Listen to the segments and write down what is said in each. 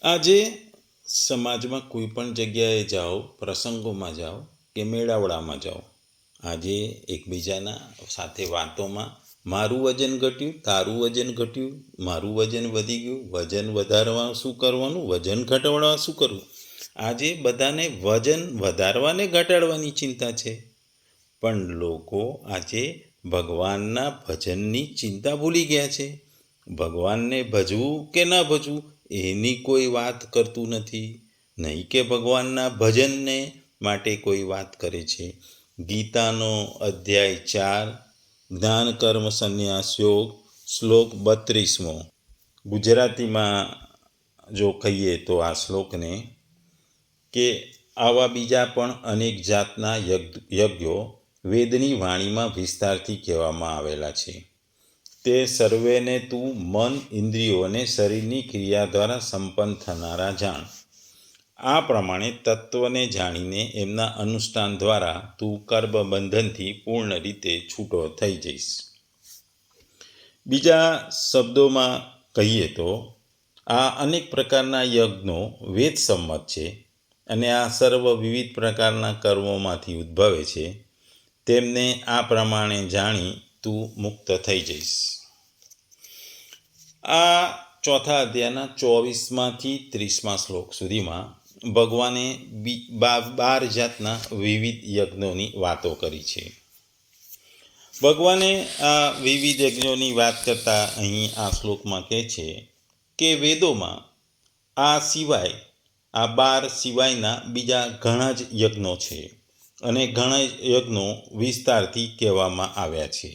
આજે સમાજમાં કોઈ પણ જગ્યાએ જાઓ, પ્રસંગોમાં જાઓ કે મેળાવડામાં જાઓ, આજે એકબીજાના સાથે વાતોમાં મારું વજન ઘટ્યું, તારું વજન ઘટ્યું, મારું વજન વધી ગયું, વજન વધારવા શું કરવાનું, વજન ઘટાડવા શું કરવું. આજે બધાને વજન વધારવાને ઘટાડવાની ચિંતા છે. પણ લોકો આજે ભગવાનના ભજનની ચિંતા ભૂલી ગયા છે. ભગવાનને ભજવું કે ન ભજવું એની કોઈ વાત કરતું નથી, નહીં કે ભગવાનના ભજનને માટે કોઈ વાત કરે છે. ગીતાનો અધ્યાય 4 જ્ઞાન કર્મ સંન્યાસ યોગ શ્લોક 32મો. ગુજરાતીમાં જો કહીએ તો આ શ્લોકને કે આવા બીજા પણ અનેક જાતના યજ્ઞો વેદની વાણીમાં વિસ્તારથી કહેવામાં આવેલા છે. તે સર્વેને તું મન, ઇન્દ્રિયો અને શરીરની ક્રિયા દ્વારા સંપન્ન થનારા જાણ. આ પ્રમાણે તત્વને જાણીને એમના અનુષ્ઠાન દ્વારા તું કર્મબંધનથી પૂર્ણ રીતે છૂટો થઈ જઈશ. બીજા શબ્દોમાં કહીએ તો આ અનેક પ્રકારના યજ્ઞો વેદ સંમત છે અને આ સર્વ વિવિધ પ્રકારના કર્મોમાંથી ઉદ્ભવે છે. તેમને આ પ્રમાણે જાણી તું મુક્ત થઈ જઈશ. આ ચોથા અધ્યાયના 24માંથી 30મા શ્લોક સુધીમાં ભગવાને 12 જાતના વિવિધ યજ્ઞોની વાતો કરી છે. ભગવાને આ વિવિધ યજ્ઞોની વાત કરતા અહીં આ શ્લોકમાં કહે છે કે વેદોમાં આ સિવાય આ 12 સિવાયના બીજા ઘણા જ યજ્ઞો છે અને ઘણા યજ્ઞો વિસ્તારથી કહેવામાં આવ્યા છે,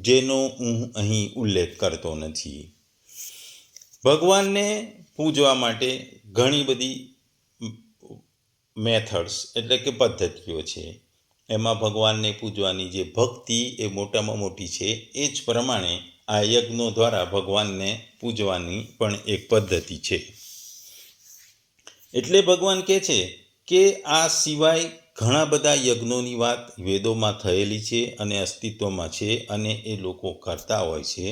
જેનો હું અહીં ઉલ્લેખ કરતો નથી. ભગવાનને પૂજવા માટે ઘણી બધી મેથડ્સ એટલે કે પદ્ધતિઓ છે. એમાં ભગવાનને પૂજવાની જે ભક્તિ એ મોટામાં મોટી છે. એ જ પ્રમાણે આ યજ્ઞો દ્વારા ભગવાનને પૂજવાની પણ એક પદ્ધતિ છે. એટલે ભગવાન કહે છે કે આ સિવાય ઘણા બધા યજ્ઞોની વાત વેદોમાં થયેલી છે અને અસ્તિત્વમાં છે અને એ લોકો કરતા હોય છે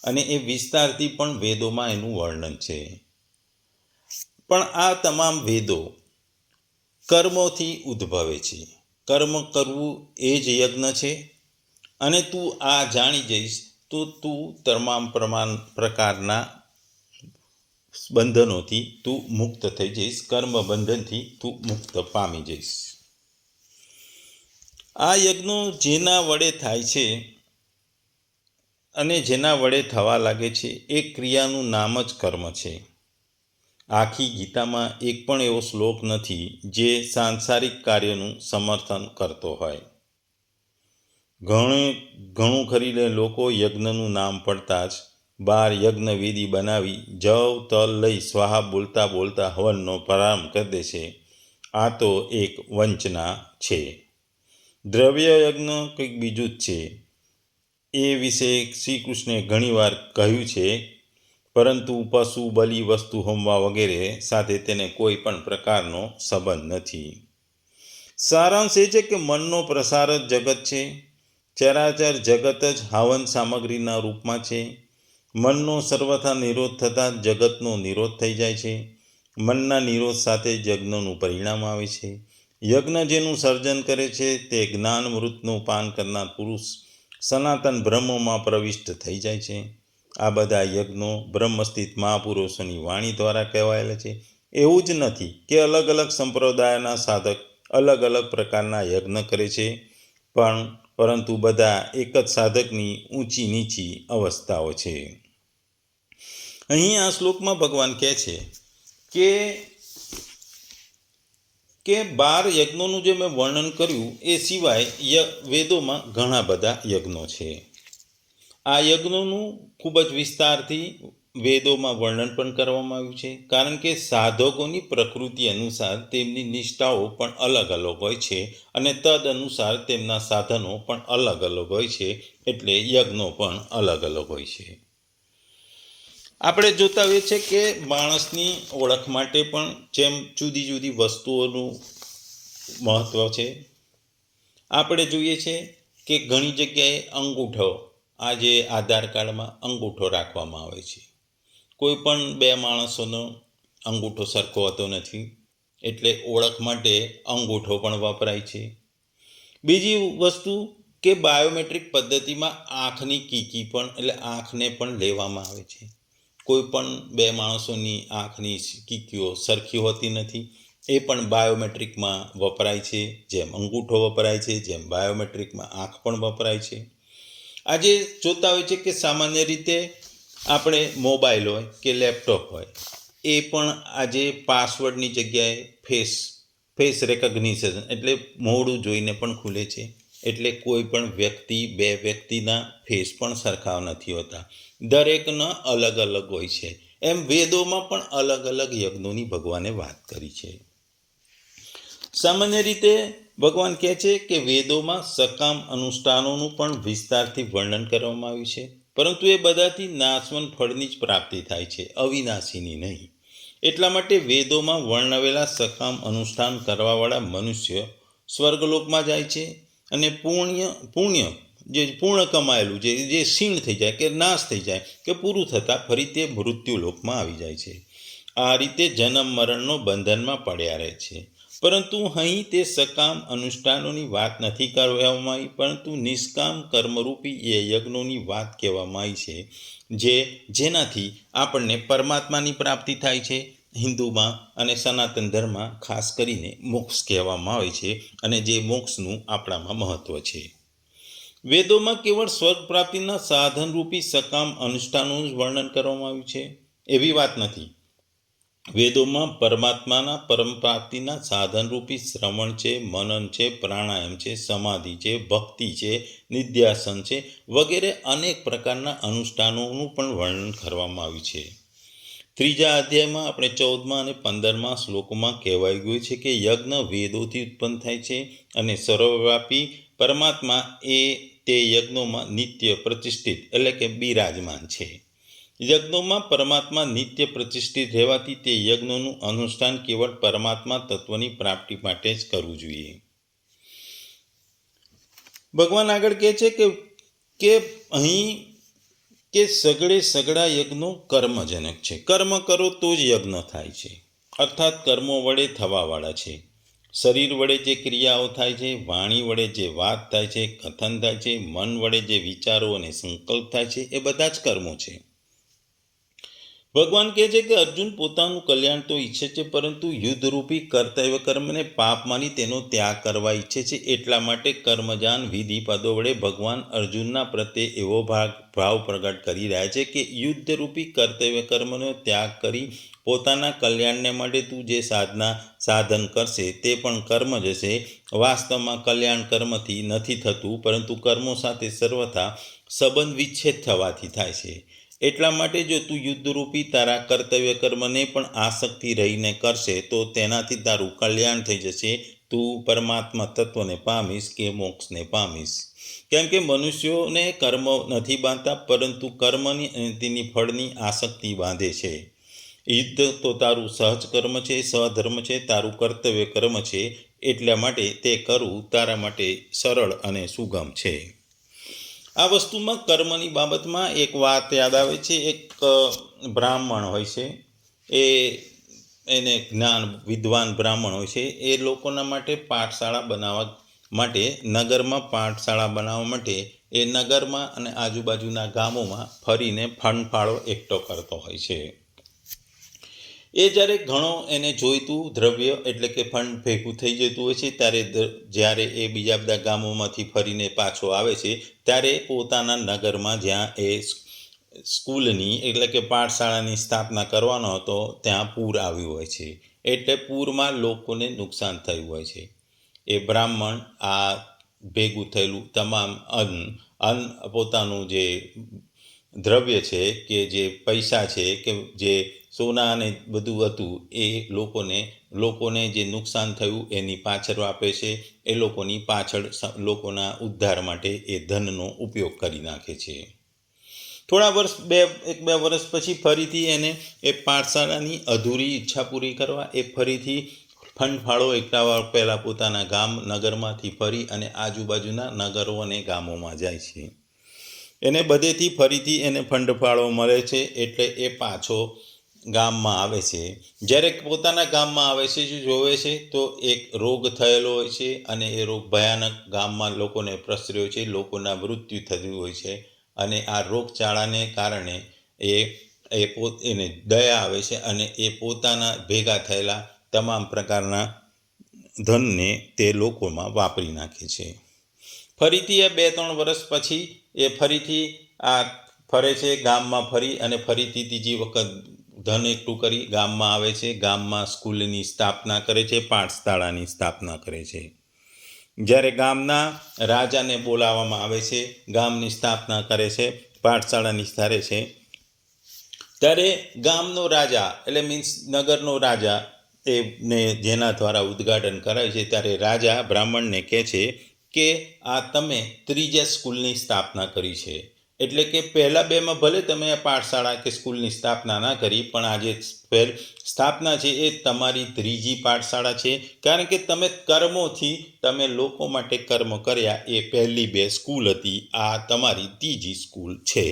અને એ વિસ્તારથી પણ વેદોમાં એનું વર્ણન છે. પણ આ તમામ વેદો કર્મોથી ઉદ્ભવે છે. કર્મ કરવું એ જ યજ્ઞ છે અને તું આ જાણી જઈશ તો તું તમામ પ્રકારના બંધનોથી તું મુક્ત થઈ જઈશ, કર્મ બંધનથી તું મુક્ત પામી જઈશ. આ યજ્ઞો જેના વડે થાય છે અને જેના વડે થવા લાગે છે એ ક્રિયાનું નામ જ કર્મ છે. આખી ગીતામાં એક પણ એવો શ્લોક નથી જે સાંસારિક કાર્યનું સમર્થન કરતો હોય. ઘણું ખરીને લોકો યજ્ઞનું નામ પડતા જ 12 યજ્ઞવેદી બનાવી જવ તલ લઈ સ્વાહા બોલતા બોલતા હવનનો પ્રારંભ કરી દે છે. આ તો એક વંચના છે. દ્રવ્ય યજ્ઞ કંઈક બીજું જ છે. એ વિશે શ્રી કૃષ્ણે ઘણીવાર કહ્યું છે, પરંતુ પશુ બલિ વસ્તુ હોમવા વગેરે સાથે તેને કોઈ પણ પ્રકારનો સંબંધ નથી. સારાંશ એ છે કે મનનો પ્રસાર જ જગત છે. ચરાચર જગત જ હવન સામગ્રીના રૂપમાં છે. મનનો સર્વથા નિરોધ થતાં જગતનો નિરોધ થઈ જાય છે. મનના નિરોધ સાથે યજ્ઞનું પરિણામ આવે છે. યજ્ઞ જેનું સર્જન કરે છે તે જ્ઞાનમૃતનું પાન કરનાર પુરુષ સનાતન બ્રહ્મમાં પ્રવિષ્ટ થઈ જાય છે. આ બધા યજ્ઞો બ્રહ્મસ્થિત મહાપુરુષોની વાણી દ્વારા કહેવાયેલા છે. એવું જ નથી કે અલગ અલગ સંપ્રદાયના સાધક અલગ અલગ પ્રકારના યજ્ઞ કરે છે, પરંતુ બધા એક જ સાધકની ઊંચી નીચી અવસ્થાઓ છે. અહીં આ શ્લોકમાં ભગવાન કહે છે કે 12 યજ્ઞોનું જે મેં વર્ણન કર્યું એ સિવાય વેદોમાં ઘણા બધા યજ્ઞો છે. આ યજ્ઞોનું ખૂબ જ વિસ્તારથી વેદોમાં વર્ણન પણ કરવામાં આવ્યું છે, કારણ કે સાધકોની પ્રકૃતિ અનુસાર તેમની નિષ્ઠાઓ પણ અલગ અલગ હોય છે અને તદ અનુસાર તેમના સાધનો પણ અલગ અલગ હોય છે. એટલે યજ્ઞો પણ અલગ અલગ હોય છે. આપણે જોતા હોઈએ છીએ કે માણસની ઓળખ માટે પણ જેમ જુદી જુદી વસ્તુઓનું મહત્ત્વ છે. આપણે જોઈએ છીએ કે ઘણી જગ્યાએ અંગૂઠો, આજે આધાર કાર્ડમાં અંગૂઠો રાખવામાં આવે છે. કોઈ પણ 2 માણસોનો અંગૂઠો સરખો હોતો નથી, એટલે ઓળખ માટે અંગૂઠો પણ વપરાય છે. બીજી વસ્તુ કે બાયોમેટ્રિક પદ્ધતિમાં આંખની કીકી પણ એટલે આંખને પણ લેવામાં આવે છે. કોઈ પણ બે માણસોની આંખની કીકીઓ સરખી હોતી નથી, એ પણ બાયોમેટ્રિકમાં વપરાય છે. જેમ અંગૂઠો વપરાય છે, જેમ બાયોમેટ્રિકમાં આંખ પણ વપરાય છે. આજે જોતા હોય છે કે સામાન્ય રીતે આપણે મોબાઈલ હોય કે લેપટોપ હોય, એ પણ આજે પાસવર્ડની જગ્યાએ ફેસ રેકગ્નિશન એટલે મોઢું જોઈને પણ ખુલે છે. એટલે કોઈ પણ વ્યક્તિ બે વ્યક્તિના ફેસ પણ સરખા નથી હોતા, દરેકના અલગ અલગ હોય છે. એમ વેદોમાં પણ અલગ અલગ યજ્ઞોની ભગવાને વાત કરી છે. સામાન્ય રીતે ભગવાન કહે છે કે વેદોમાં સકામ અનુષ્ઠાનોનું પણ વિસ્તારથી વર્ણન કરવામાં આવ્યું છે, પરંતુ એ બધાથી નાશવંત ફળની જ પ્રાપ્તિ થાય છે, અવિનાશીની નહીં. એટલા માટે વેદોમાં વર્ણવેલા સકામ અનુષ્ઠાન કરવાવાળા મનુષ્ય સ્વર્ગલોકમાં જાય છે, અને પૂર્ણ કમાયેલું જે ક્ષીણ થઈ જાય કે નાશ થઈ જાય કે પૂરું થતાં ફરી તે મૃત્યુલોકમાં આવી જાય છે. આ રીતે જન્મ મરણનો બંધનમાં પડ્યા રહે છે. પરંતુ અહીં તે સકામ અનુષ્ઠાનોની વાત નથી કહેવામાં આવી, પરંતુ નિષ્કામ કર્મરૂપી એ યજ્ઞોની વાત કહેવામાં આવી છે, જેનાથી આપણને પરમાત્માની પ્રાપ્તિ થાય છે. હિન્દુમાં અને સનાતન ધર્મમાં ખાસ કરીને મોક્ષ કહેવામાં આવે છે, અને જે મોક્ષનું આપણામાં મહત્વ છે. વેદોમાં કેવળ સ્વર્ગ પ્રાપ્તિના સાધનરૂપી સકામ અનુષ્ઠાનોનું જ વર્ણન કરવામાં આવ્યું છે એવી વાત નથી. વેદોમાં પરમાત્માના પરમ પ્રાપ્તિના સાધનરૂપી શ્રવણ છે, મનન છે, પ્રાણાયામ છે, સમાધિ છે, ભક્તિ છે, નિધ્યાસન છે વગેરે અનેક પ્રકારના અનુષ્ઠાનોનું પણ વર્ણન કરવામાં આવ્યું છે. 3 અધ્યાયમાં આપણે 14 અને 15 શ્લોકોમાં કહેવાય ગયું છે કે યજ્ઞ વેદોથી ઉત્પન્ન થાય છે, અને સર્વવ્યાપી પરમાત્મા એ તે યજ્ઞોમાં નિત્ય પ્રતિષ્ઠિત એટલે કે બિરાજમાન છે. યજ્ઞોમાં પરમાત્મા નિત્ય પ્રતિષ્ઠિત રહેવાથી તે યજ્ઞોનું અનુષ્ઠાન કેવળ પરમાત્મા તત્વની પ્રાપ્તિ માટે જ કરવું જોઈએ. ભગવાન આગળ કહે છે કે અહીં કે સગળા યજ્ઞો કર્મજનક છે. કર્મ કરો તો જ યજ્ઞ થાય છે, અર્થાત કર્મો વડે થવાવાળા છે. શરીર વડે જે ક્રિયાઓ થાય છે, વાણી વડે જે વાત થાય છે, કથન થાય છે, મન વડે જે વિચારો અને સંકલ્પ થાય છે, એ બધા જ કર્મો છે. ભગવાન કહે છે કે અર્જુન પોતાનું કલ્યાણ તો ઈચ્છે છે, પરંતુ યુદ્ધરૂપી કર્તવ્ય કર્મને પાપ માની તેનો ત્યાગ કરવા ઈચ્છે છે. એટલા માટે કર્મજાન વિધિ પદો વડે ભગવાન અર્જુનના પ્રત્યે એવો ભાવ પ્રગટ કરી રહ્યા છે કે યુદ્ધરૂપી કર્તવ્ય કર્મનો ત્યાગ કરી પોતાના કલ્યાણને માટે તું જે સાધન કરશે તે પણ કર્મ જ હશે. વાસ્તવમાં કલ્યાણ કર્મથી નથી થતું, પરંતુ કર્મો સાથે સર્વથા સંબંધ વિચ્છેદ થવાથી થાય છે. એટલા માટે જો તું યુદ્ધરૂપી તારા કર્તવ્ય કર્મને પણ આસક્તિ રહીને કરશે તો તેનાથી તારું કલ્યાણ થઈ જશે. તું પરમાત્મા તત્વને પામીશ કે મોક્ષને પામીશ. કેમ કે મનુષ્યોને કર્મ નથી બાંધતા, પરંતુ કર્મની અને તેની ફળની આસક્તિ બાંધે છે. યુદ્ધ તો તારું સહજ કર્મ છે, સહધર્મ છે, તારું કર્તવ્ય કર્મ છે. એટલા માટે તે કરવું તારા માટે સરળ અને સુગમ છે. આ વસ્તુમાં કર્મની બાબતમાં એક વાત યાદ આવે છે. એક બ્રાહ્મણ હોય છે, એને જ્ઞાન વિદ્વાન બ્રાહ્મણ હોય છે. એ લોકોના માટે પાઠશાળા બનાવવા માટે નગરમાં પાઠશાળા બનાવવા માટે એ નગરમાં અને આજુબાજુના ગામોમાં ફરીને ફંડફાળો એકઠો કરતો હોય છે. એ જ્યારે ઘણો એને જોઈતું દ્રવ્ય એટલે કે ફંડ ભેગું થઈ જતું હોય છે, ત્યારે જ્યારે એ બીજા બધા ગામોમાંથી ફરીને પાછો આવે છે, ત્યારે પોતાના નગરમાં જ્યાં એ સ્કૂલની એટલે કે પાઠશાળાની સ્થાપના કરવાનો હતો ત્યાં પૂર આવ્યું હોય છે. એટલે પૂરમાં લોકોને નુકસાન થયું હોય છે. એ બ્રાહ્મણ આ ભેગું થયેલું તમામ અન્ન પોતાનું જે દ્રવ્ય છે કે જે પૈસા છે કે જે સોના અને બધું હતું એ લોકોને જે નુકસાન થયું એની પાછળ આપે છે. એ લોકોની પાછળ લોકોના ઉદ્ધાર માટે એ ધનનો ઉપયોગ કરી નાખે છે. થોડા વર્ષ બે વર્ષ પછી ફરીથી એને એ પાઠશાળાની અધૂરી ઈચ્છા પૂરી કરવા એ ફરીથી ફંડફાળો એકઠા પહેલાં પોતાના નગરમાંથી ફરી અને આજુબાજુના નગરો અને ગામોમાં જાય છે. એને બધેથી ફરીથી એને ફંડફાળો મળે છે. એટલે એ પાછો ગામમાં આવે છે. જ્યારે પોતાના ગામમાં આવે છે જોવે છે તો એક રોગ થયેલો હોય છે અને એ રોગ ભયાનક ગામમાં લોકોને પ્રસર્યો છે, લોકોના મૃત્યુ થયું હોય છે અને આ રોગચાળાને કારણે એ એને દયા આવે છે અને એ પોતાના ભેગા થયેલા તમામ પ્રકારના ધનને તે લોકોમાં વાપરી નાખે છે. ફરીથી એ 2-3 વર્ષ પછી એ ફરીથી આ ફરે છે ગામમાં ફરી અને ફરીથી ત્રીજી વખત ધન એકઠું કરી ગામમાં આવે છે. ગામમાં સ્કૂલની સ્થાપના કરે છે, પાઠશાળાની સ્થાપના કરે છે. જ્યારે ગામના રાજાને બોલાવવામાં આવે છે, ગામની સ્થાપના કરે છે, પાઠશાળાની કરે છે, ત્યારે ગામનો રાજા એટલે મીન્સ નગરનો રાજા એને જેના દ્વારા ઉદ્ઘાટન કરાય છે ત્યારે રાજા બ્રાહ્મણને કહે છે કે આ તમે ત્રીજા સ્કૂલની સ્થાપના કરી છે, એટલે કે પહેલાં બેમાં ભલે તમે આ પાઠશાળા કે સ્કૂલની સ્થાપના ના કરી, પણ આ જે સ્થાપના છે એ તમારી ત્રીજી પાઠશાળા છે, કારણ કે તમે કર્મોથી તમે લોકો માટે કર્મ કર્યા એ પહેલી 2 સ્કૂલ હતી, આ તમારી ત્રીજી સ્કૂલ છે.